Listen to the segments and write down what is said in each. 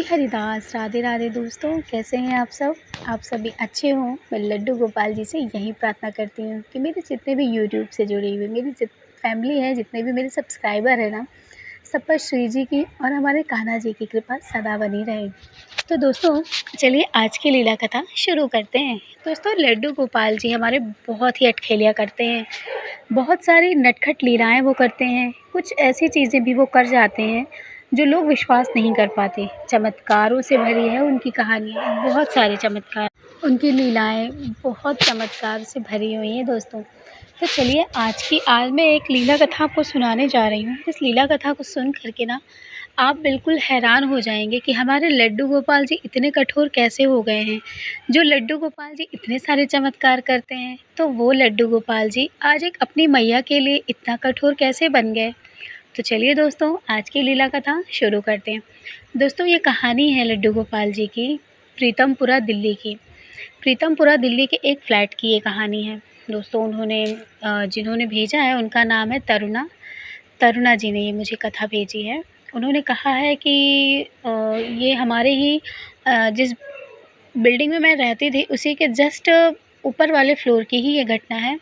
हरिदास, राधे राधे दोस्तों, कैसे हैं आप सब? आप सभी अच्छे हों। मैं लड्डू गोपाल जी से यही प्रार्थना करती हूँ कि मेरे जितने भी यूट्यूब से जुड़ी हुई मेरी फैमिली है, जितने भी मेरे सब्सक्राइबर हैं ना, सब पर श्री जी की और हमारे कान्हा जी की कृपा सदा बनी रहे। तो दोस्तों, चलिए आज की लीला कथा शुरू करते हैं। दोस्तों, लड्डू गोपाल जी हमारे बहुत ही अटखेलियाँ करते हैं, बहुत सारी नटखट लीलाएँ वो करते हैं, कुछ ऐसी चीज़ें भी वो कर जाते हैं जो लोग विश्वास नहीं कर पाते। चमत्कारों से भरी है उनकी कहानियाँ, बहुत सारे चमत्कार, उनकी लीलाएँ बहुत चमत्कार से भरी हुई हैं दोस्तों। तो चलिए आज मैं एक लीला कथा आपको सुनाने जा रही हूँ। इस लीला कथा को सुन कर के ना आप बिल्कुल हैरान हो जाएँगे कि हमारे लड्डू गोपाल जी इतने कठोर कैसे हो गए हैं। जो लड्डू गोपाल जी इतने सारे चमत्कार करते हैं, तो वो लड्डू गोपाल जी आज एक अपनी मैया के लिए इतना कठोर कैसे बन गए। तो चलिए दोस्तों, आज की लीला कथा शुरू करते हैं। दोस्तों, ये कहानी है लड्डू गोपाल जी की प्रीतमपुरा दिल्ली की। प्रीतमपुरा दिल्ली के एक फ्लैट की ये कहानी है। दोस्तों, जिन्होंने भेजा है उनका नाम है तरुणा। तरुणा जी ने ये मुझे कथा भेजी है। उन्होंने कहा है कि ये हमारे ही जिस बिल्डिंग में मैं रहती थी उसी के जस्ट ऊपर वाले फ्लोर की ही ये घटना है।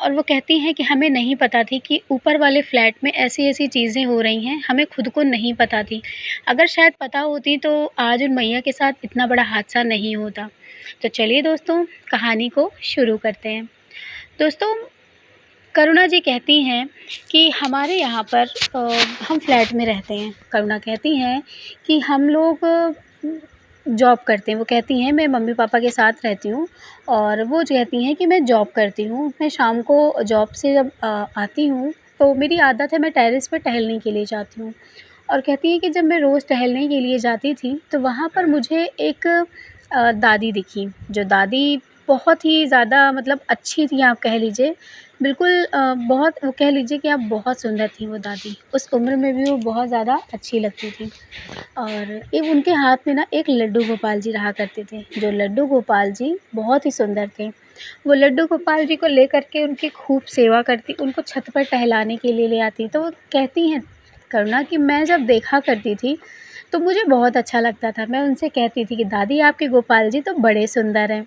और वो कहती हैं कि हमें नहीं पता थी कि ऊपर वाले फ्लैट में ऐसी-ऐसी चीज़ें हो रही हैं, हमें खुद को नहीं पता थी। अगर शायद पता होती तो आज उन मैया के साथ इतना बड़ा हादसा नहीं होता। तो चलिए दोस्तों, कहानी को शुरू करते हैं। दोस्तों, करुणा जी कहती हैं कि हमारे यहाँ पर हम फ्लैट में रहते हैं। करुणा कहती हैं कि हम लोग जॉब करते हैं। वो कहती हैं मैं मम्मी-पापा के साथ रहती हूँ और वो जो कहती हैं कि मैं जॉब करती हूँ। मैं शाम को जॉब से जब आती हूँ तो मेरी आदत है मैं टेरेस पे टहलने के लिए जाती हूँ। और कहती हैं कि जब मैं रोज़ टहलने के लिए जाती थी तो वहाँ पर मुझे एक दादी दिखी। जो दादी बहुत ही ज़्यादा मतलब अच्छी थी, आप कह लीजिए। बिल्कुल बहुत वो कह लीजिए कि आप बहुत सुंदर थी वो दादी। उस उम्र में भी वो बहुत ज़्यादा अच्छी लगती थी। और एक उनके हाथ में ना एक लड्डू गोपाल जी रहा करते थे। जो लड्डू गोपाल जी बहुत ही सुंदर थे। वो लड्डू गोपाल जी को लेकर के उनकी खूब सेवा करती, उनको छत पर टहलाने के लिए ले आती। तो वो कहती हैं करुणा कि मैं जब देखा करती थी तो मुझे बहुत अच्छा लगता था। मैं उनसे कहती थी कि दादी आपके गोपाल जी तो बड़े सुंदर हैं।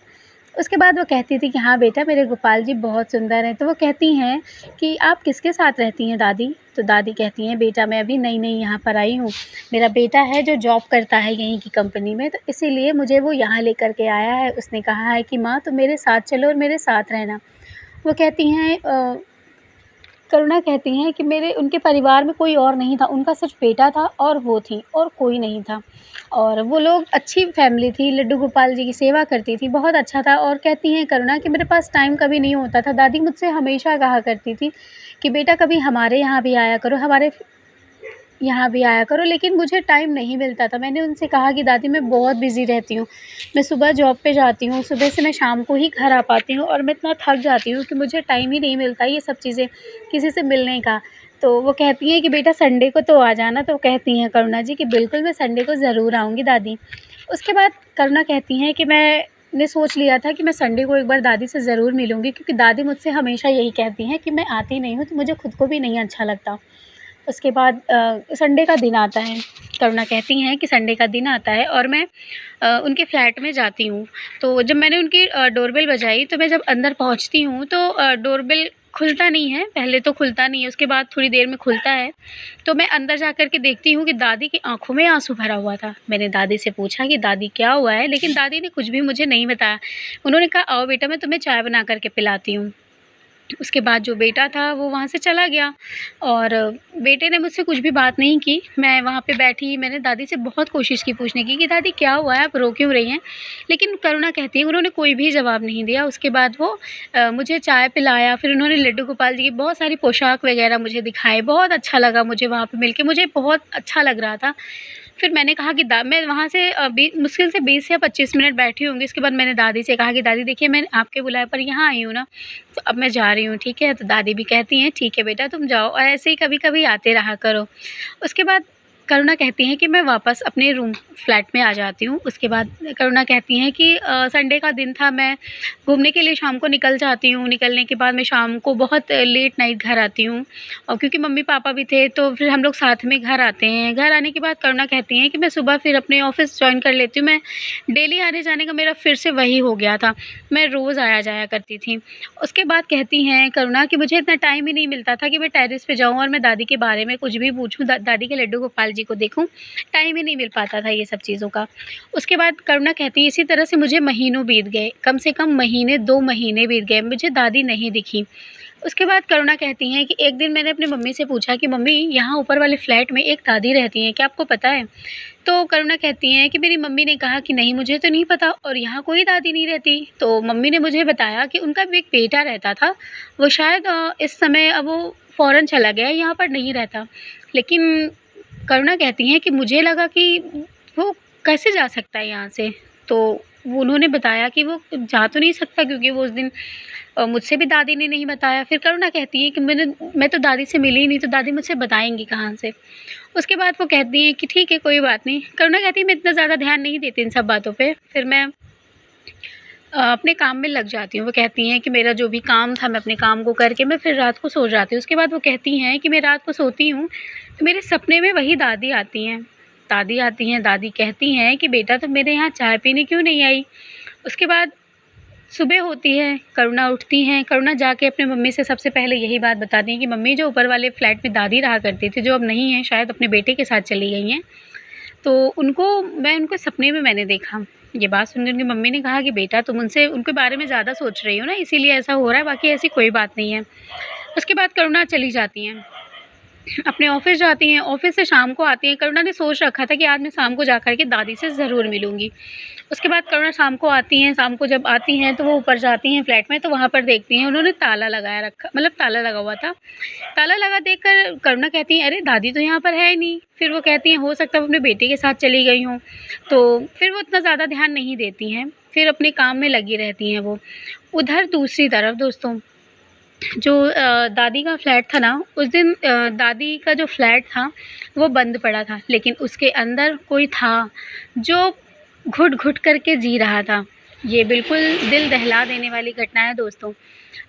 उसके बाद वो कहती थी कि हाँ बेटा, मेरे गोपाल जी बहुत सुंदर हैं। तो वो कहती हैं कि आप किसके साथ रहती हैं दादी? तो दादी कहती हैं बेटा मैं अभी नई-नई यहाँ पर आई हूँ। मेरा बेटा है जो जॉब करता है यहीं की कंपनी में, तो इसीलिए मुझे वो यहाँ लेकर के आया है। उसने कहा है कि माँ तुम मेरे साथ चलो और मेरे साथ रहना। वो कहती हैं करुणा कहती हैं कि मेरे उनके परिवार में कोई और नहीं था, उनका सिर्फ़ बेटा था और वो थी और कोई नहीं था। और वो लोग अच्छी फ़ैमिली थी, लड्डू गोपाल जी की सेवा करती थी, बहुत अच्छा था। और कहती हैं करुणा कि मेरे पास टाइम कभी नहीं होता था। दादी मुझसे हमेशा कहा करती थी कि बेटा कभी हमारे यहाँ भी आया करो, हमारे यहाँ भी आया करो, लेकिन मुझे टाइम नहीं मिलता था। मैंने उनसे कहा कि दादी मैं बहुत बिज़ी रहती हूँ। मैं सुबह जॉब पे जाती हूँ, सुबह से मैं शाम को ही घर आ पाती हूँ और मैं इतना थक जाती हूँ कि मुझे टाइम ही नहीं मिलता ये सब चीज़ें किसी से मिलने का। तो वो कहती हैं कि बेटा संडे को तो आ जाना। तो कहती हैं करुणा जी कि बिल्कुल मैं संडे को ज़रूर आऊँगी दादी। उसके बाद करुणा कहती हैं कि मैंने सोच लिया था कि मैं संडे को एक बार दादी से ज़रूर मिलूँगी, क्योंकि दादी मुझसे हमेशा यही कहती हैं कि मैं आती नहीं हूँ तो मुझे खुद को भी नहीं अच्छा लगता। उसके बाद संडे का दिन आता है। करुणा कहती हैं कि संडे का दिन आता है और मैं उनके फ्लैट में जाती हूँ। तो जब मैंने उनकी डोरबेल बजाई तो मैं जब अंदर पहुँचती हूँ तो डोरबेल खुलता नहीं है, पहले तो खुलता नहीं है, उसके बाद थोड़ी देर में खुलता है। तो मैं अंदर जा कर के देखती हूँ कि दादी की आँखों में आँसू भरा हुआ था। मैंने दादी से पूछा कि दादी क्या हुआ है? लेकिन दादी ने कुछ भी मुझे नहीं बताया। उन्होंने कहा आओ बेटा मैं तुम्हें चाय बना कर के पिलाती हूँ। उसके बाद जो बेटा था वो वहाँ से चला गया और बेटे ने मुझसे कुछ भी बात नहीं की। मैं वहाँ पे बैठी, मैंने दादी से बहुत कोशिश की पूछने की कि दादी क्या हुआ है? आप रो क्यों रही हैं? लेकिन करुणा कहती है उन्होंने कोई भी जवाब नहीं दिया। उसके बाद वो मुझे चाय पिलाया, फिर उन्होंने लड्डू गोपाल जी की बहुत सारी पोशाक वग़ैरह मुझे दिखाए। बहुत अच्छा लगा मुझे वहाँ पे मिल के, मुझे बहुत अच्छा लग रहा था। फिर मैंने कहा कि दा मैं वहाँ से मुश्किल से 20 या 25 मिनट बैठी होंगी। उसके बाद मैंने दादी से कहा कि दादी देखिए मैं आपके बुलाए पर यहाँ आई हूँ ना, तो अब मैं जा रही हूँ, ठीक है? तो दादी भी कहती हैं ठीक है बेटा तुम जाओ और ऐसे ही कभी-कभी आते रहा करो। उसके बाद करुणा कहती हैं कि मैं वापस अपने रूम फ्लैट में आ जाती हूँ। उसके बाद करुणा कहती हैं कि संडे का दिन था, मैं घूमने के लिए शाम को निकल जाती हूँ। निकलने के बाद मैं शाम को बहुत लेट नाइट घर आती हूँ, और क्योंकि मम्मी-पापा भी थे तो फिर हम लोग साथ में घर आते हैं। घर आने के बाद करुणा कहती हैं कि मैं सुबह फिर अपने ऑफ़िस जॉइन कर लेती हूँ। मैं डेली आने-जाने का मेरा फिर से वही हो गया था। मैं रोज़ आया-जाया करती थी। उसके बाद कहती हैं करुणा कि मुझे इतना टाइम ही नहीं मिलता था कि मैं टेरेस पे जाऊँ और मैं दादी के बारे में कुछ भी पूछूँ, दादी के लड्डू गोपाल जी को देखूँ। टाइम ही नहीं मिल पाता था ये सब चीज़ों का। उसके बाद करुणा कहती है इसी तरह से मुझे महीनों बीत गए, कम से कम महीने 2 महीने बीत गए, मुझे दादी नहीं दिखी। उसके बाद करुणा कहती हैं कि एक दिन मैंने अपनी मम्मी से पूछा कि मम्मी, यहाँ ऊपर वाले फ्लैट में एक दादी रहती हैं, क्या आपको पता है? तो करुणा कहती हैं कि मेरी मम्मी ने कहा कि नहीं, मुझे तो नहीं पता और यहाँ कोई दादी नहीं रहती। तो मम्मी ने मुझे बताया कि उनका भी एक बेटा रहता था, वो शायद इस समय अब वो फ़ॉरेन चला गया है, यहाँ पर नहीं रहता। लेकिन करुणा कहती हैं कि मुझे लगा कि वो कैसे जा सकता है यहाँ से? तो वो उन्होंने बताया कि वो जा तो नहीं सकता, क्योंकि वो उस दिन मुझसे भी दादी ने नहीं बताया। फिर करुणा कहती है कि मैं तो दादी से मिली ही नहीं, तो दादी मुझसे बताएँगी कहाँ से? उसके बाद वो कहती हैं कि ठीक है, कोई बात नहीं। करुणा कहती है मैं इतना ज़्यादा ध्यान नहीं देती इन सब बातों पे। फिर मैं अपने काम में लग जाती हूँ। वो कहती हैं कि मेरा जो भी काम था मैं अपने काम को करके मैं फिर रात को सो जाती हूँ। उसके बाद वो कहती हैं कि मैं रात को सोती हूँ, तो मेरे सपने में वही दादी आती हैं। दादी आती हैं, दादी कहती हैं कि बेटा तुम मेरे यहाँ चाय पीने क्यों नहीं आई? उसके बाद सुबह होती है, करुणा उठती हैं, करुणा जाके अपनी मम्मी से सबसे पहले यही बात बताती हैं कि मम्मी, जो ऊपर वाले फ्लैट में दादी रहा करती थी, जो अब नहीं है, शायद अपने बेटे के साथ चली गई हैं। तो उनको सपने में मैंने देखा। ये बात सुनकर उनकी मम्मी ने कहा कि बेटा तुम उनके बारे में ज़्यादा सोच रही हो ना, इसीलिए ऐसा हो रहा है, बाकी ऐसी कोई बात नहीं है। उसके बाद करुणा चली जाती हैं। अपने ऑफ़िस जाती हैं, ऑफ़िस से शाम को आती हैं। करुणा ने सोच रखा था कि आज मैं शाम को जा कर के दादी से ज़रूर मिलूँगी। उसके बाद करुणा शाम को आती हैं, शाम को जब आती हैं तो वो ऊपर जाती हैं फ्लैट में, तो वहाँ पर देखती हैं उन्होंने ताला लगाया रखा, मतलब ताला लगा हुआ था। ताला लगा देखकर करुणा कहती हैं, अरे दादी तो यहाँ पर है ही नहीं। फिर वो कहती हैं हो सकता है वो अपने बेटे के साथ चली गई हों। तो फिर वो इतना ज़्यादा ध्यान नहीं देती हैं, फिर अपने काम में लगी रहती हैं वो। उधर दूसरी तरफ दोस्तों, जो दादी का फ्लैट था ना, उस दिन दादी का जो फ्लैट था वो बंद पड़ा था, लेकिन उसके अंदर कोई था जो घुट-घुट करके जी रहा था। ये बिल्कुल दिल दहला देने वाली घटना है दोस्तों,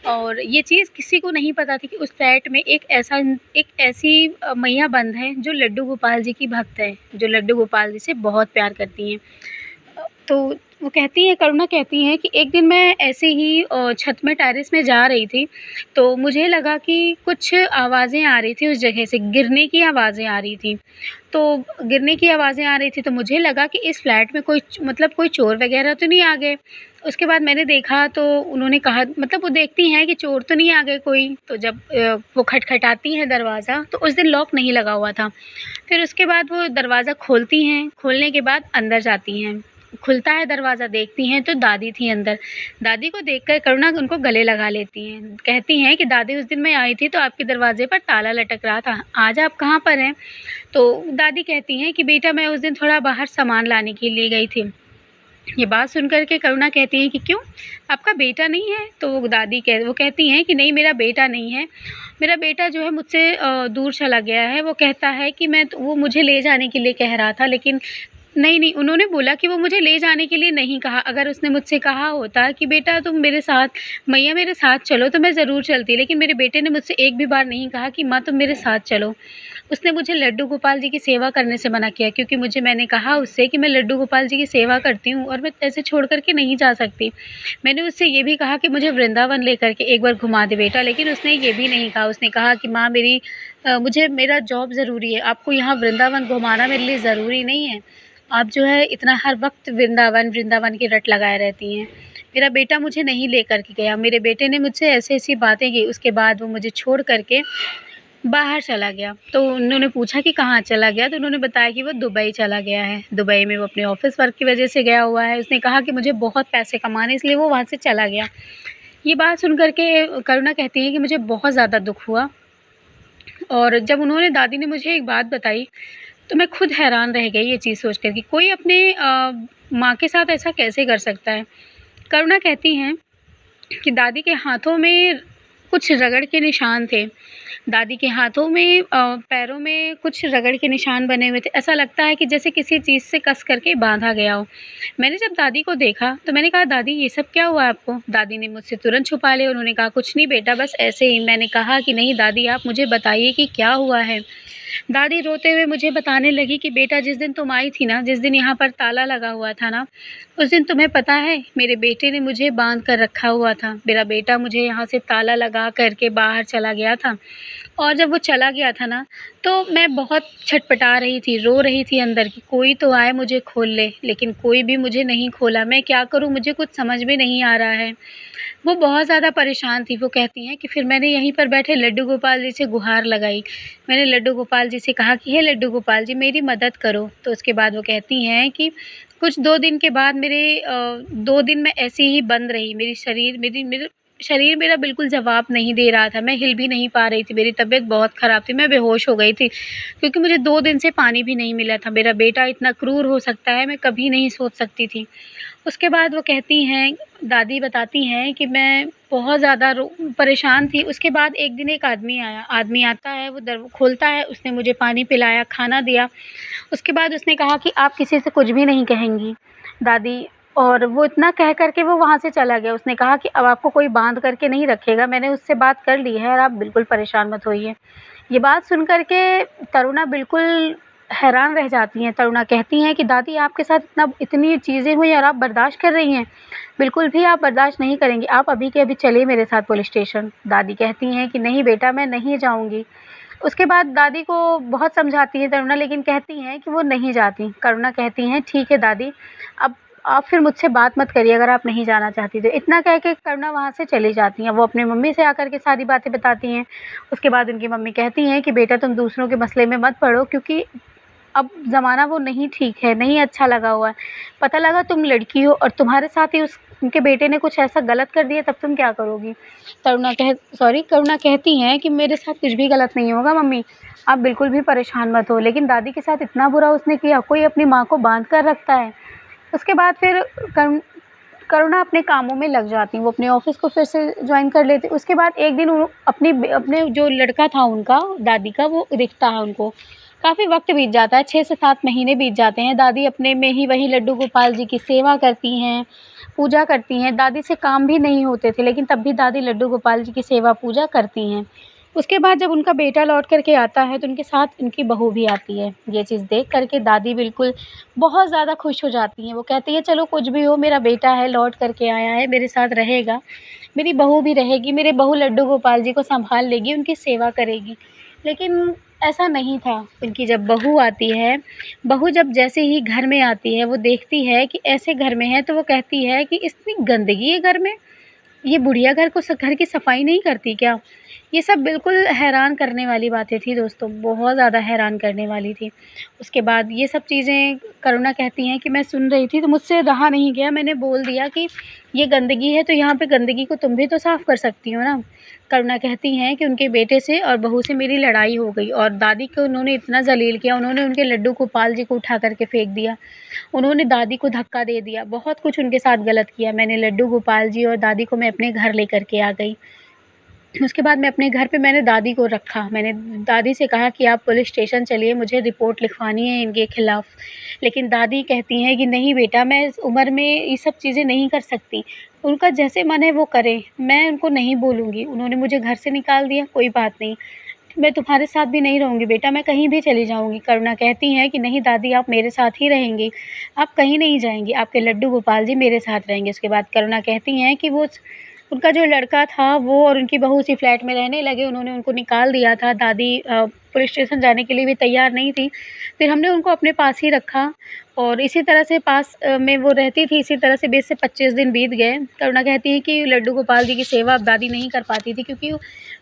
और ये चीज़ किसी को नहीं पता थी कि उस फ्लैट में एक ऐसी मैया बंद है जो लड्डू गोपाल जी की भक्त है, जो लड्डू गोपाल जी से बहुत प्यार करती हैं। तो वो कहती हैं, करुणा कहती हैं कि एक दिन मैं ऐसे ही छत में टेरेस में जा रही थी, तो मुझे लगा कि कुछ आवाज़ें आ रही थी उस जगह से, गिरने की आवाज़ें आ रही थी। तो गिरने की आवाज़ें आ रही थी तो मुझे लगा कि इस फ्लैट में कोई चोर वग़ैरह तो नहीं आ गए। उसके बाद मैंने देखा तो उन्होंने कहा, मतलब वो देखती हैं कि चोर तो नहीं आ गए कोई, तो जब वो खटखटाती हैं दरवाज़ा, तो उस दिन लॉक नहीं लगा हुआ था। फिर उसके बाद वो दरवाज़ा खोलती हैं, खोलने के बाद अंदर जाती हैं। खुलता है दरवाज़ा, देखती हैं तो दादी थी अंदर। दादी को देखकर करुणा उनको गले लगा लेती हैं। कहती हैं कि दादी, उस दिन मैं आई थी तो आपके दरवाज़े पर ताला लटक रहा था, आज आप कहाँ पर हैं? तो दादी कहती हैं कि बेटा मैं उस दिन थोड़ा बाहर सामान लाने के लिए गई थी। ये बात सुन कर के करुणा कहती हैं कि क्यों? आपका बेटा नहीं है? तो वो कहती हैं कि नहीं, मेरा बेटा नहीं है। मेरा बेटा जो है मुझसे दूर चला गया है। वो कहता है कि वो मुझे ले जाने के लिए कह रहा था, लेकिन नहीं, उन्होंने बोला कि वो मुझे ले जाने के लिए नहीं कहा। अगर उसने मुझसे कहा होता कि बेटा तुम मेरे साथ, मैया मेरे साथ चलो, तो मैं ज़रूर चलती। लेकिन मेरे बेटे ने मुझसे एक भी बार नहीं कहा कि माँ तुम मेरे साथ चलो। उसने मुझे लड्डू गोपाल जी की सेवा करने से मना किया, क्योंकि मैंने कहा उससे कि मैं लड्डू गोपाल जी की सेवा करती हूँ और मैं ऐसे छोड़ कर के नहीं जा सकती। मैंने उससे ये भी कहा कि मुझे वृंदावन लेकर के एक बार घुमा दे बेटा, लेकिन उसने ये भी नहीं कहा। उसने कहा कि माँ मेरा जॉब ज़रूरी है, आपको यहाँ वृंदावन घुमाना मेरे लिए ज़रूरी नहीं है। आप जो है इतना हर वक़्त वृंदावन की रट लगाए रहती हैं। मेरा बेटा मुझे नहीं लेकर के गया। मेरे बेटे ने मुझसे ऐसी-ऐसी बातें की, उसके बाद वो मुझे छोड़ कर के बाहर चला गया। तो उन्होंने पूछा कि कहाँ चला गया? तो उन्होंने बताया कि वो दुबई चला गया है। दुबई में वो अपने ऑफ़िस वर्क की वजह से गया हुआ है। उसने कहा कि मुझे बहुत पैसे कमाने, इसलिए वो वहाँ से चला गया। ये बात सुन कर के करुणा कहती है कि मुझे बहुत ज़्यादा दुःख हुआ, और जब दादी ने मुझे एक बात बताई, तो मैं खुद हैरान रह गई ये चीज़ सोच कर कि कोई अपने माँ के साथ ऐसा कैसे कर सकता है। करुणा कहती हैं कि दादी के हाथों में कुछ रगड़ के निशान थे। दादी के हाथों में पैरों में कुछ रगड़ के निशान बने हुए थे। ऐसा लगता है कि जैसे किसी चीज़ से कस करके बाँधा गया हो। मैंने जब दादी को देखा तो मैंने कहा, दादी ये सब क्या हुआ आपको? दादी ने मुझसे तुरंत छुपा लिया। उन्होंने कहा, कुछ नहीं बेटा, बस ऐसे ही। मैंने कहा कि नहीं दादी, आप मुझे बताइए कि क्या हुआ है? दादी रोते हुए मुझे बताने लगी कि बेटा, जिस दिन तुम आई थी ना, जिस दिन यहाँ पर ताला लगा हुआ था ना, उस दिन तुम्हें पता है मेरे बेटे ने मुझे बाँध कर रखा हुआ था। मेरा बेटा मुझे यहाँ से ताला लगा कर के बाहर चला गया था, और जब वो चला गया था ना, तो मैं बहुत छटपटा रही थी, रो रही थी अंदर कि कोई तो आए मुझे खोल ले, लेकिन कोई भी मुझे नहीं खोला। मैं क्या करूँ, मुझे कुछ समझ में नहीं आ रहा है। वो बहुत ज़्यादा परेशान थी। वो कहती हैं कि फिर मैंने यहीं पर बैठे लड्डू गोपाल जी से गुहार लगाई। मैंने लड्डू गोपाल जी से कहा कि हे लड्डू गोपाल जी, मेरी मदद करो। तो उसके बाद वो कहती हैं कि कुछ 2 दिन के बाद 2 दिन मैं ऐसे ही बंद रही। मेरा शरीर मेरा बिल्कुल जवाब नहीं दे रहा था। मैं हिल भी नहीं पा रही थी। मेरी तबीयत बहुत ख़राब थी। मैं बेहोश हो गई थी, क्योंकि मुझे 2 दिन से पानी भी नहीं मिला था। मेरा बेटा इतना क्रूर हो सकता है, मैं कभी नहीं सोच सकती थी। उसके बाद वो कहती हैं, दादी बताती हैं कि मैं बहुत ज़्यादा परेशान थी। उसके बाद एक दिन एक आदमी आया। आदमी आता है, वो खोलता है, उसने मुझे पानी पिलाया, खाना दिया। उसके बाद उसने कहा कि आप किसी से कुछ भी नहीं कहेंगी दादी, और वो इतना कह कर के वो वहाँ से चला गया। उसने कहा कि अब आपको कोई बाँध करके नहीं रखेगा, मैंने उससे बात कर ली है और आप बिल्कुल परेशान मत होइए। ये बात सुन कर के तरुणा बिल्कुल हैरान रह जाती हैं। तरुणा कहती हैं कि दादी, आपके साथ इतनी चीज़ें हुई और आप बर्दाश्त कर रही हैं? बिल्कुल भी आप बर्दाश्त नहीं करेंगी। आप अभी के अभी चलिए मेरे साथ पुलिस स्टेशन। दादी कहती हैं कि नहीं बेटा, मैं नहीं जाऊँगी। उसके बाद दादी को बहुत समझाती है तरुणा, लेकिन कहती हैं कि वो नहीं जाती। करुणा कहती हैं, ठीक है दादी, अब आप फिर मुझसे बात मत करिए अगर आप नहीं जाना चाहती तो। इतना कह के करुणा वहाँ से चली जाती हैं। वो अपनी मम्मी से आकर के सारी बातें बताती हैं। उसके बाद उनकी मम्मी कहती हैं कि बेटा, तुम दूसरों के मसले में मत पड़ो, क्योंकि अब ज़माना वो नहीं ठीक है, नहीं अच्छा लगा हुआ है। पता लगा तुम लड़की हो और तुम्हारे साथ ही उनके बेटे ने कुछ ऐसा गलत कर दिया, तब तुम क्या करोगी? करुणा कहती हैं कि मेरे साथ कुछ भी गलत नहीं होगा मम्मी, आप बिल्कुल भी परेशान मत हो। लेकिन दादी के साथ इतना बुरा उसने किया, कोई अपनी माँ को बाँध कर रखता है। उसके बाद फिर करुणा अपने कामों में लग जाती। वो अपने ऑफ़िस को फिर से जॉइन कर लेती। उसके बाद एक दिन वो अपने जो लड़का था उनका, दादी का, वो दिखता है उनको। काफ़ी वक़्त बीत जाता है, 6 से 7 महीने बीत जाते हैं। दादी अपने में ही वही लड्डू गोपाल जी की सेवा करती हैं, पूजा करती हैं। दादी से काम भी नहीं होते थे, लेकिन तब भी दादी लड्डू गोपाल जी की सेवा पूजा करती हैं। उसके बाद जब उनका बेटा लौट कर के आता है, तो उनके साथ उनकी बहू भी आती है। ये चीज़ देख कर के दादी बिल्कुल बहुत ज़्यादा खुश हो जाती हैं। वो कहती हैं, चलो कुछ भी हो, मेरा बेटा है, लौट कर के आया है, मेरे साथ रहेगा, मेरी बहू भी रहेगी, मेरे बहू लड्डू गोपाल जी को सँभाल लेगी, उनकी सेवा करेगी। लेकिन ऐसा नहीं था। उनकी जब बहू आती है, बहू जब जैसे ही घर में आती है, वो देखती है कि ऐसे घर में है, तो वो कहती है कि इतनी गंदगी है घर में, ये बुढ़िया घर की सफाई नहीं करती क्या? ये सब बिल्कुल हैरान करने वाली बातें थी दोस्तों, बहुत ज़्यादा हैरान करने वाली थी। उसके बाद ये सब चीज़ें करुणा कहती हैं कि मैं सुन रही थी, तो मुझसे रहा नहीं गया, मैंने बोल दिया कि ये गंदगी है, तो यहाँ पे गंदगी को तुम भी तो साफ़ कर सकती हो ना। करुणा कहती हैं कि उनके बेटे से और बहू से मेरी लड़ाई हो गई, और दादी को उन्होंने इतना ज़लील किया, उन्होंने उनके लड्डू गोपाल जी को उठा कर के फेंक दिया। उन्होंने दादी को धक्का दे दिया, बहुत कुछ उनके साथ गलत किया। मैंने लड्डू गोपाल जी और दादी को मैं अपने घर लेकर के आ गई। उसके बाद मैं अपने घर पे मैंने दादी को रखा। मैंने दादी से कहा कि आप पुलिस स्टेशन चलिए, मुझे रिपोर्ट लिखवानी है इनके खिलाफ़। लेकिन दादी कहती हैं कि नहीं बेटा, मैं इस उम्र में ये सब चीज़ें नहीं कर सकती। उनका जैसे मन है वो करें, मैं उनको नहीं बोलूँगी। उन्होंने मुझे घर से निकाल दिया, कोई बात नहीं। मैं तुम्हारे साथ भी नहीं रहूँगी बेटा, मैं कहीं भी चली जाऊँगी। करुणा कहती हैं कि नहीं दादी, आप मेरे साथ ही रहेंगी, आप कहीं नहीं जाएँगी, आपके लड्डू गोपाल जी मेरे साथ रहेंगे। उसके बाद करुणा कहती हैं कि वो उनका जो लड़का था, वो और उनकी बहू उसी फ्लैट में रहने लगे। उन्होंने उनको निकाल दिया था। दादी पुलिस स्टेशन जाने के लिए भी तैयार नहीं थी। फिर हमने उनको अपने पास ही रखा, और इसी तरह से पास में वो रहती थी। इसी तरह से 20 से 25 दिन बीत गए। करुणा कहती है कि लड्डू गोपाल जी की सेवा अब दादी नहीं कर पाती थी, क्योंकि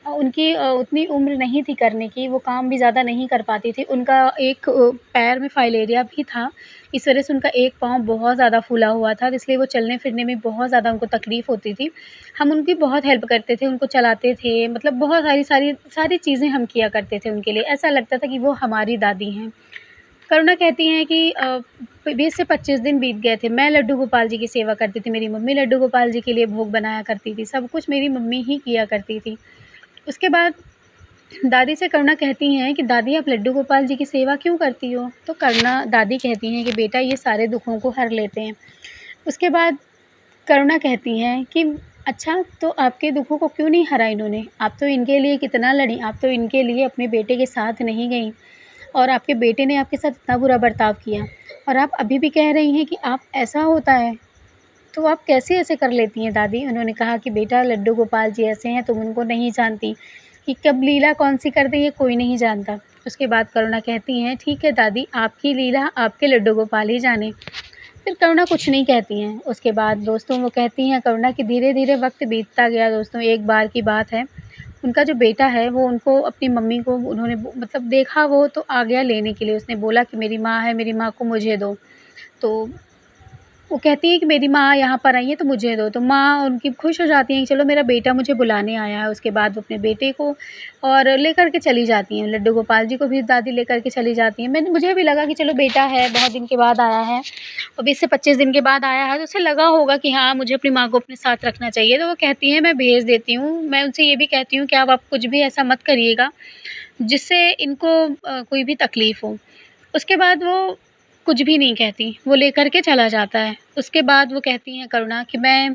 उनकी उतनी उम्र नहीं थी करने की, वो काम भी ज़्यादा नहीं कर पाती थी। उनका एक पैर में फाइलेरिया भी था, इस वजह से उनका एक पाँव बहुत ज़्यादा फूला हुआ था, इसलिए वो चलने-फिरने में बहुत ज़्यादा उनको तकलीफ़ होती थी। हम उनकी बहुत हेल्प करते थे, उनको चलाते थे, मतलब बहुत सारी चीज़ें हम किया करते थे उनके लिए। ऐसा लगता था कि वो हमारी दादी हैं। करुणा कहती हैं कि 20 से 25 दिन बीत गए थे। मैं लड्डू गोपाल जी की सेवा करती थी, मेरी मम्मी लड्डू गोपाल जी के लिए भोग बनाया करती थी, सब कुछ मेरी मम्मी ही किया करती थी। उसके बाद दादी से करुणा कहती हैं कि दादी आप लड्डू गोपाल जी की सेवा क्यों करती हो? तो करुणा दादी कहती हैं कि बेटा ये सारे दुखों को हर लेते हैं। उसके बाद करुणा कहती हैं कि अच्छा तो आपके दुखों को क्यों नहीं हरा इन्होंने? आप तो इनके लिए कितना लड़ी, आप तो इनके लिए अपने बेटे के साथ नहीं गईं और आपके बेटे ने आपके साथ इतना बुरा बर्ताव किया और आप अभी भी कह रही हैं कि आप ऐसा होता है, तो आप कैसे ऐसे कर लेती हैं दादी? उन्होंने कहा कि बेटा लड्डू गोपाल जी ऐसे हैं, तुम उनको नहीं जानती कि कब लीला कौन-सी कर दें ये कोई नहीं जानता। उसके बाद करुणा कहती हैं, ठीक है दादी आपकी लीला आपके लड्डू गोपाल ही जाने। फिर करुणा कुछ नहीं कहती हैं। उसके बाद दोस्तों वो कहती हैं करुणा कि धीरे-धीरे वक़्त बीतता गया दोस्तों। एक बार की बात है, उनका जो बेटा है वो उनको अपनी मम्मी को उन्होंने मतलब देखा वो तो आ गया लेने के लिए। उसने बोला कि मेरी माँ है, मेरी माँ को मुझे दो। तो वो कहती है कि मेरी माँ यहाँ पर आई है तो मुझे दो। तो माँ उनकी खुश हो जाती हैं कि चलो मेरा बेटा मुझे बुलाने आया है। उसके बाद वो अपने बेटे को और लेकर के चली जाती हैं। लड्डू गोपाल जी को भी दादी लेकर के चली जाती हैं। मुझे भी लगा कि चलो बेटा है, बहुत दिन के बाद आया है और 20 से 25 दिन के बाद आया है तो उसे लगा होगा कि हाँ, मुझे अपनी माँ को अपने साथ रखना चाहिए। तो वो कहती हैं मैं भेज देती हूँ। मैं उनसे ये भी कहती हूँ कि अब आप कुछ भी ऐसा मत करिएगा जिससे इनको कोई भी तकलीफ़ हो। उसके बाद वो कुछ भी नहीं कहती, वो लेकर के चला जाता है। उसके बाद वो कहती हैं करुणा कि मैं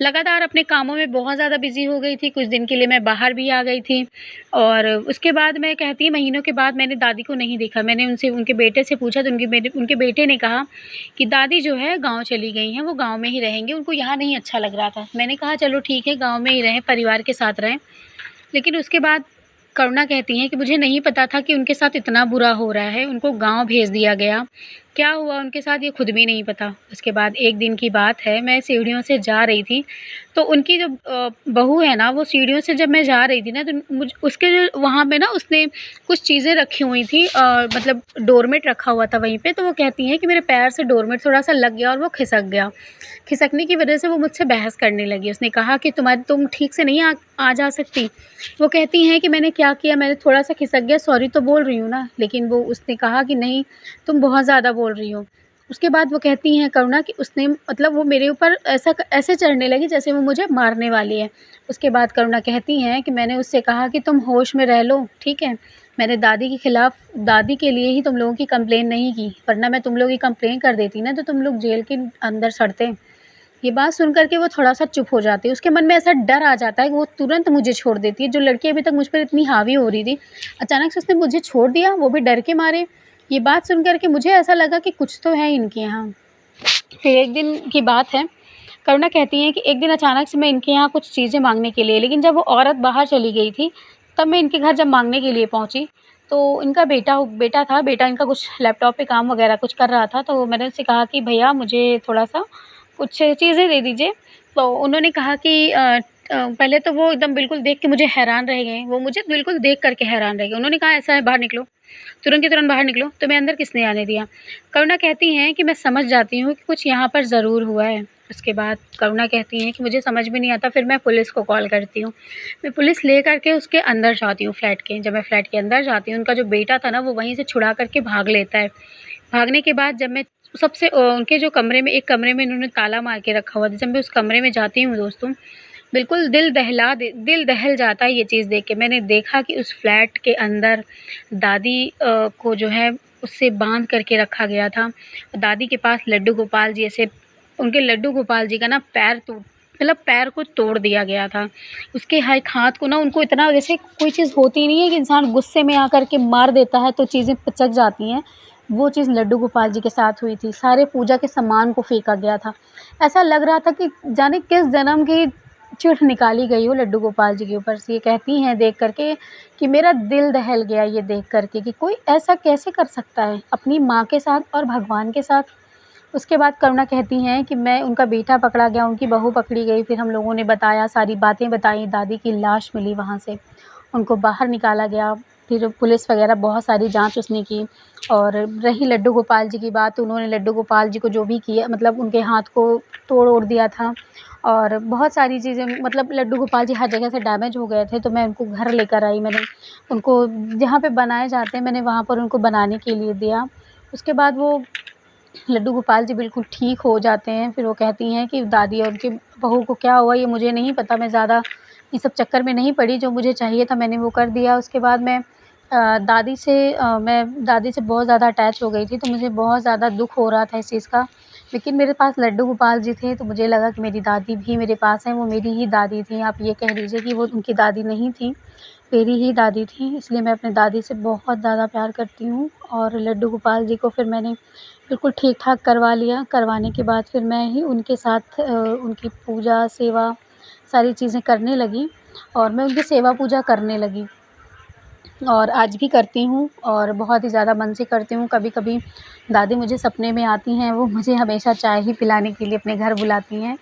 लगातार अपने कामों में बहुत ज़्यादा बिज़ी हो गई थी, कुछ दिन के लिए मैं बाहर भी आ गई थी और उसके बाद मैं कहती हैं महीनों के बाद मैंने दादी को नहीं देखा। मैंने उनसे उनके बेटे से पूछा तो उनके बेटे ने कहा कि दादी जो है गाँव चली गई हैं, वो गाँव में ही रहेंगी, उनको यहाँ नहीं अच्छा लग रहा था। मैंने कहा चलो ठीक है, गाँव में ही रहें, परिवार के साथ रहें। लेकिन उसके बाद करुणा कहती हैं कि मुझे नहीं पता था कि उनके साथ इतना बुरा हो रहा है, उनको गाँव भेज दिया गया। क्या हुआ उनके साथ ये खुद भी नहीं पता। उसके बाद एक दिन की बात है, मैं सीढ़ियों से जा रही थी, तो उनकी जो बहू है ना, वो सीढ़ियों से जब मैं जा रही थी ना, तो मुझ उसके जो वहाँ पे ना उसने कुछ चीज़ें रखी हुई थी मतलब डोरमेट रखा हुआ था वहीं पे, तो वो कहती हैं कि मेरे पैर से डोरमेट थोड़ा-सा लग गया और वो खिसक गया। खिसकने की वजह से वो मुझसे बहस करने लगी। उसने कहा कि तुम ठीक से नहीं आ जा सकती? वो कहती हैं कि मैंने क्या किया? मैंने थोड़ा-सा खिसक गया, सॉरी तो बोल रही हूँ ना। लेकिन उसने कहा कि नहीं, तुम बहुत ज़्यादा बोल रही हो। उसके बाद वो कहती हैं करुणा कि उसने मतलब वो मेरे ऊपर ऐसे चढ़ने लगी जैसे वो मुझे मारने वाली है। उसके बाद करुणा कहती हैं कि मैंने उससे कहा कि तुम होश में रह लो, ठीक है? मैंने दादी के खिलाफ़ दादी के लिए ही तुम लोगों की कंप्लेन नहीं की, वरना मैं तुम लोगों की कंप्लेन कर देती ना तो तुम लोग जेल के अंदर सड़ते। ये बात सुन कर के वो थोड़ा-सा चुप हो जाती है। उसके मन में ऐसा डर आ जाता है कि वो तुरंत मुझे छोड़ देती है। जो लड़की अभी तक मुझ पर इतनी हावी हो रही थी, अचानक से उसने मुझे छोड़ दिया, वो भी डर के मारे। ये बात सुन कर के मुझे ऐसा लगा कि कुछ तो है इनके यहाँ। फिर एक दिन की बात है, करुणा कहती हैं कि एक दिन अचानक से मैं इनके यहाँ कुछ चीज़ें माँगने के लिए, लेकिन जब वो औरत बाहर चली गई थी, तब मैं इनके घर जब माँगने के लिए पहुँची, तो इनका बेटा था, बेटा इनका कुछ लैपटॉप पे काम वग़ैरह कुछ कर रहा था, तो मैंने उससे कहा कि भैया मुझे थोड़ा-सा कुछ चीज़ें दे दीजिए। तो उन्होंने कहा कि पहले तो वो एकदम बिल्कुल देख के मुझे हैरान रह गए, वो मुझे बिल्कुल देख कर के हैरान रह गए। उन्होंने कहा ऐसा है बाहर निकलो, तुरंत के तुरंत बाहर निकलो, तुम्हें अंदर किसने आने दिया? करुणा कहती हैं कि मैं समझ जाती हूँ कि कुछ यहाँ पर ज़रूर हुआ है। उसके बाद करुणा कहती हैं कि मुझे समझ में नहीं आता, फिर मैं पुलिस को कॉल करती हूँ। मैं पुलिस ले कर के उसके अंदर जाती हूँ फ्लैट के। जब मैं फ्लैट के अंदर जाती हूँ, उनका जो बेटा था ना, वो वहीं से छुड़ा कर के भाग लेता है। भागने के बाद जब मैं उनके जो कमरे में एक कमरे में इन्होंने ताला मार के रखा हुआ था, जब मैं उस कमरे में जाती हूँ दोस्तों, बिल्कुल दिल दहल जाता है ये चीज़ देख के। मैंने देखा कि उस फ्लैट के अंदर दादी को जो है उससे बाँध करके रखा गया था। दादी के पास लड्डू गोपाल जी ऐसे उनके लड्डू गोपाल जी का ना पैर को तोड़ दिया गया था। उसके एक हाथ को ना उनको इतना जैसे कोई चीज़ होती नहीं है कि इंसान गुस्से में आकर के मार देता है तो चीज़ें पिचक जाती हैं, वो चीज़ लड्डू गोपाल जी के साथ हुई थी। सारे पूजा के सामान को फेंका गया था। ऐसा लग रहा था कि जाने किस जन्म की चिढ़ निकाली गई हो लड्डू गोपाल जी के ऊपर से। ये कहती हैं देख कर के कि मेरा दिल दहल गया ये देख कर के कि कोई ऐसा कैसे कर सकता है अपनी माँ के साथ और भगवान के साथ। उसके बाद करुणा कहती हैं कि मैं उनका बेटा पकड़ा गया, उनकी बहू पकड़ी गई, फिर हम लोगों ने बताया, सारी बातें बताई, दादी की लाश मिली वहाँ से, उनको बाहर निकाला गया, फिर पुलिस वग़ैरह बहुत सारी जाँच उसने की। और रही लड्डू गोपाल जी की बात, तो उन्होंने लड्डू गोपाल जी को जो भी किया मतलब उनके हाथ को तोड़-ओड़ दिया था और बहुत सारी चीज़ें मतलब लड्डू गोपाल जी हर जगह से डैमेज हो गए थे, तो मैं उनको घर लेकर आई। मैंने उनको जहाँ पे बनाए जाते हैं, मैंने वहाँ पर उनको बनाने के लिए दिया। उसके बाद वो लड्डू गोपाल जी बिल्कुल ठीक हो जाते हैं। फिर वो कहती हैं कि दादी और उनकी बहू को क्या हुआ ये मुझे नहीं पता, मैं ज़्यादा ये सब चक्कर में नहीं पड़ी, जो मुझे चाहिए था मैंने वो कर दिया। उसके बाद मैं दादी से बहुत ज़्यादा अटैच हो गई थी, तो मुझे बहुत ज़्यादा दुःख हो रहा था इस चीज़ का। लेकिन मेरे पास लड्डू गोपाल जी थे, तो मुझे लगा कि मेरी दादी भी मेरे पास हैं, वो मेरी ही दादी थी। आप ये कह लीजिए कि वो उनकी दादी नहीं थी, मेरी ही दादी थी। इसलिए मैं अपनी दादी से बहुत ज़्यादा प्यार करती हूँ। और लड्डू गोपाल जी को फिर मैंने बिल्कुल ठीक-ठाक करवा लिया। करवाने के बाद फिर मैं ही उनके साथ उनकी पूजा, सेवा सारी चीज़ें करने लगी और मैं उनकी सेवा पूजा करने लगी। और आज भी करती हूँ और बहुत ही ज़्यादा मन से करती हूँ। कभी-कभी दादी मुझे सपने में आती हैं, वो मुझे हमेशा चाय ही पिलाने के लिए अपने घर बुलाती हैं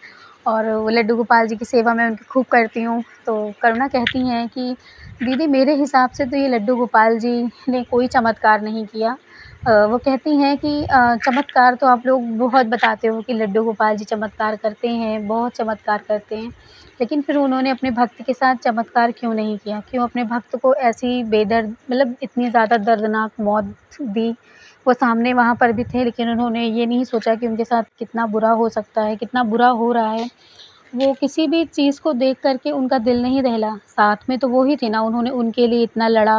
और वो लड्डू गोपाल जी की सेवा मैं उनकी खूब करती हूँ। तो करुणा कहती हैं कि दीदी मेरे हिसाब से तो ये लड्डू गोपाल जी ने कोई चमत्कार नहीं किया। वो कहती हैं कि चमत्कार तो आप लोग बहुत बताते हो कि लड्डू गोपाल जी चमत्कार करते हैं, बहुत चमत्कार करते हैं। लेकिन फिर उन्होंने अपने भक्त के साथ चमत्कार क्यों नहीं किया? क्यों अपने भक्त को ऐसी बेदर्द मतलब इतनी ज़्यादा दर्दनाक मौत दी? वो सामने वहाँ पर भी थे, लेकिन उन्होंने ये नहीं सोचा कि उनके साथ कितना बुरा हो सकता है, कितना बुरा हो रहा है। वो किसी भी चीज़ को देख कर के उनका दिल नहीं दहला। साथ में तो वो ही थी ना, उन्होंने उनके लिए इतना लड़ा,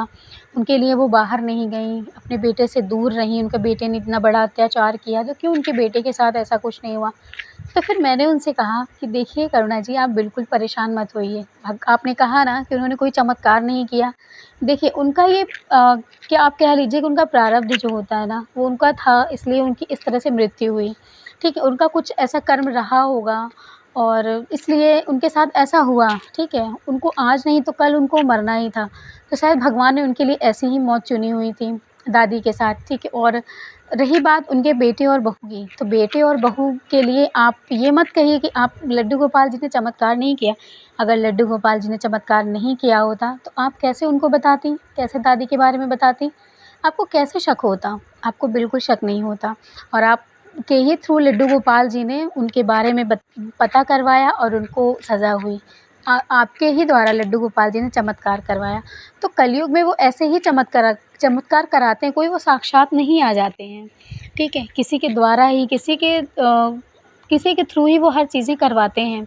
उनके लिए वो बाहर नहीं गईं, अपने बेटे से दूर रहीं, उनके बेटे ने इतना बड़ा अत्याचार किया, तो क्यों उनके बेटे के साथ ऐसा कुछ नहीं हुआ? तो फिर मैंने उनसे कहा कि देखिए करुणा जी आप बिल्कुल परेशान मत होइए। आपने कहा ना कि उन्होंने कोई चमत्कार नहीं किया। देखिए उनका ये क्या आप कह लीजिए कि उनका प्रारब्ध जो होता है ना, वो उनका था इसलिए उनकी इस तरह से मृत्यु हुई। ठीक है? उनका कुछ ऐसा कर्म रहा होगा और इसलिए उनके साथ ऐसा हुआ, ठीक है? उनको आज नहीं तो कल उनको मरना ही था। तो शायद भगवान ने उनके लिए ऐसी ही मौत चुनी हुई थी दादी के साथ, ठीक है? और रही बात उनके बेटे और बहू की, तो बेटे और बहू के लिए आप ये मत कहिए कि आप लड्डू गोपाल जी ने चमत्कार नहीं किया। अगर लड्डू गोपाल जी ने चमत्कार नहीं किया होता, तो आप कैसे उनको बताती? कैसे दादी के बारे में बताती? आपको कैसे शक होता? आपको बिल्कुल शक नहीं होता और आपके ही थ्रू लड्डू गोपाल जी ने उनके बारे में पता करवाया और उनको सज़ा हुई। आपके ही द्वारा लड्डू गोपाल जी ने चमत्कार करवाया। तो कलयुग में वो ऐसे ही चमत्कार कराते हैं, कोई वो साक्षात नहीं आ जाते हैं, ठीक है? किसी के द्वारा ही, किसी के थ्रू ही वो हर चीज़ें करवाते हैं।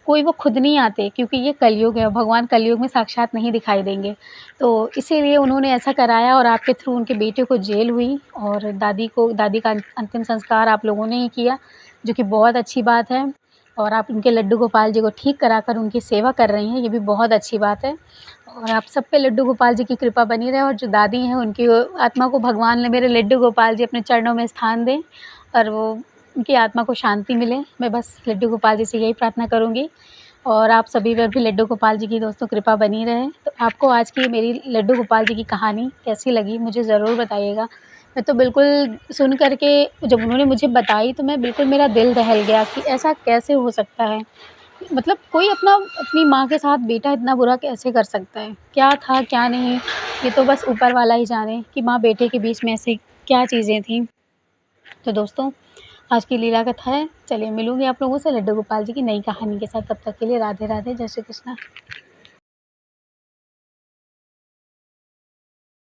कोई वो खुद नहीं आते क्योंकि ये कलयुग है, भगवान कलयुग में साक्षात नहीं दिखाई देंगे। तो इसीलिए उन्होंने ऐसा कराया और आपके थ्रू उनके बेटे को जेल हुई और दादी का अंतिम संस्कार आप लोगों ने ही किया, जो कि बहुत अच्छी बात है। और आप उनके लड्डू गोपाल जी को ठीक कराकर उनकी सेवा कर रही हैं, ये भी बहुत अच्छी बात है। और आप सब पे लड्डू गोपाल जी की कृपा बनी रहे और जो दादी हैं उनकी आत्मा को भगवान ने मेरे लड्डू गोपाल जी अपने चरणों में स्थान दें और वो उनकी आत्मा को शांति मिले। मैं बस लड्डू गोपाल जी से यही प्रार्थना करूँगी और आप सभी पर भी लड्डू गोपाल जी की दोस्तों कृपा बनी रहे। तो आपको आज की मेरी लड्डू गोपाल जी की कहानी कैसी लगी मुझे ज़रूर बताइएगा। मैं तो बिल्कुल सुन कर के जब उन्होंने मुझे बताई तो मैं बिल्कुल मेरा दिल दहल गया कि ऐसा कैसे हो सकता है? मतलब कोई अपनी माँ के साथ बेटा इतना बुरा कैसे कर सकता है? क्या था, क्या नहीं, ये तो बस ऊपर वाला ही जाने कि माँ-बेटे के बीच में ऐसी क्या चीज़ें थीं। तो दोस्तों, आज की लीला कथा है। चलिए मिलूँगी आप लोगों से लड्डू गोपाल जी की नई कहानी के साथ। तब तक के लिए राधे-राधे, जय श्री कृष्णा।